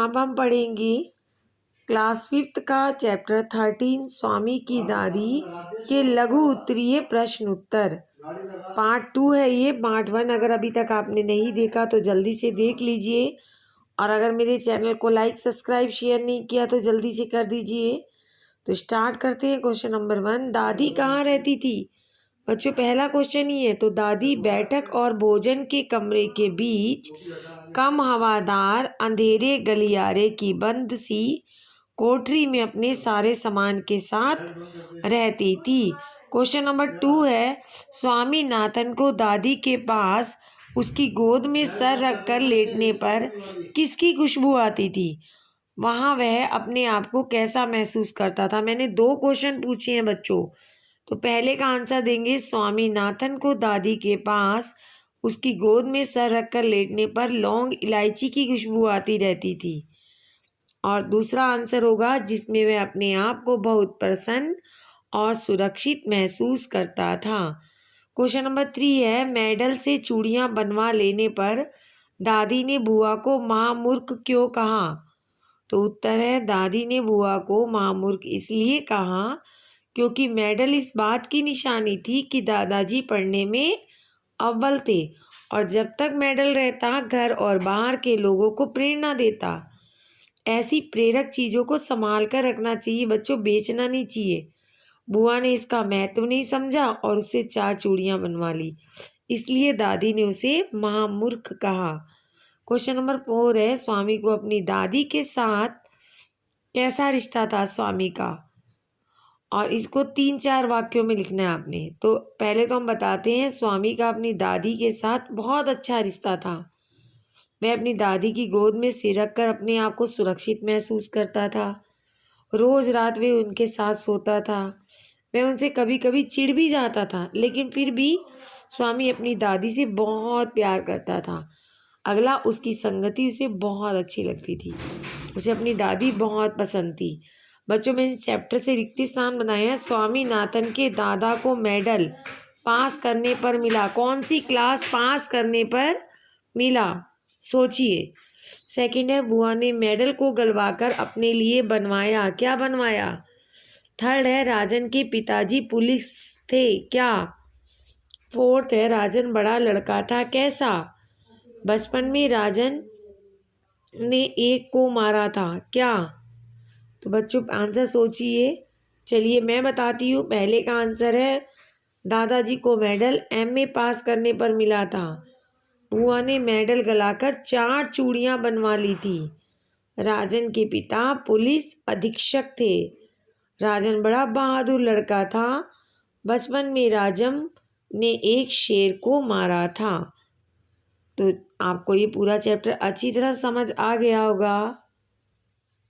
अब हम पढ़ेंगे क्लास 5th का चैप्टर 13 स्वामी की दादी के लघु उत्तरीय प्रश्न उत्तर। पार्ट 2 है ये। पार्ट 1 अगर अभी तक आपने नहीं देखा तो जल्दी से देख लीजिए, और अगर मेरे चैनल को लाइक सब्सक्राइब शेयर नहीं किया तो जल्दी से कर दीजिए। तो स्टार्ट करते हैं। क्वेश्चन नंबर 1, दादी कहाँ रहती थी? बच्चों पहला क्वेश्चन ही है। तो दादी बैठक और भोजन के कमरे के बीच कम हवादार अंधेरे गलियारे की बंद सी कोठरी में अपने सारे सामान के साथ रहती थी। क्वेश्चन नंबर 2 है, स्वामीनाथन को दादी के पास उसकी गोद में सर रखकर लेटने पर किसकी खुशबू आती थी? वहाँ वह अपने आप को कैसा महसूस करता था? मैंने 2 क्वेश्चन पूछे हैं बच्चों। तो पहले का आंसर देंगे, स्वामीनाथन को दादी के पास उसकी गोद में सर रखकर लेटने पर लौंग इलायची की खुशबू आती रहती थी। और दूसरा आंसर होगा, जिसमें वह अपने आप को बहुत प्रसन्न और सुरक्षित महसूस करता था। क्वेश्चन नंबर 3 है, मेडल से चूड़ियाँ बनवा लेने पर दादी ने बुआ को महामूर्ख क्यों कहा? तो उत्तर है, दादी ने बुआ को महामूर्ख इसलिए कहा क्योंकि मेडल इस बात की निशानी थी कि दादाजी पढ़ने में अव्वल थे, और जब तक मेडल रहता घर और बाहर के लोगों को प्रेरणा देता। ऐसी प्रेरक चीज़ों को संभाल कर रखना चाहिए बच्चों, बेचना नहीं चाहिए। बुआ ने इसका महत्व नहीं समझा और उससे 4 चूड़ियाँ बनवा ली, इसलिए दादी ने उसे महामूर्ख कहा। क्वेश्चन नंबर 4 है, स्वामी को अपनी दादी के साथ कैसा रिश्ता था स्वामी का? और इसको 3-4 वाक्यों में लिखना है आपने। तो पहले तो हम बताते हैं, स्वामी का अपनी दादी के साथ बहुत अच्छा रिश्ता था। वह अपनी दादी की गोद में सिर रखकर अपने आप को सुरक्षित महसूस करता था। रोज़ रात में उनके साथ सोता था। वह उनसे कभी कभी चिढ़ भी जाता था, लेकिन फिर भी स्वामी अपनी दादी से बहुत प्यार करता था। अगला, उसकी संगति उसे बहुत अच्छी लगती थी। उसे अपनी दादी बहुत पसंद थी। बच्चों में इस चैप्टर से रिक्ति स्थान बनाया है। स्वामीनाथन के दादा को मेडल पास करने पर मिला। कौन सी क्लास पास करने पर मिला? सोचिए। सेकंड है, बुआ ने मेडल को गलवाकर अपने लिए बनवाया। क्या बनवाया? थर्ड है, राजन के पिताजी पुलिस थे। क्या? फोर्थ है, राजन बड़ा लड़का था। कैसा? बचपन में राजन ने एक को मारा था। क्या? तो बच्चों आंसर सोचिए। चलिए मैं बताती हूँ। पहले का आंसर है, दादाजी को मेडल एमए पास करने पर मिला था। बुआ ने मेडल गलाकर 4 चूड़ियाँ बनवा ली थी। राजन के पिता पुलिस अधीक्षक थे। राजन बड़ा बहादुर लड़का था। बचपन में राजन ने एक शेर को मारा था। तो आपको ये पूरा चैप्टर अच्छी तरह समझ आ गया होगा।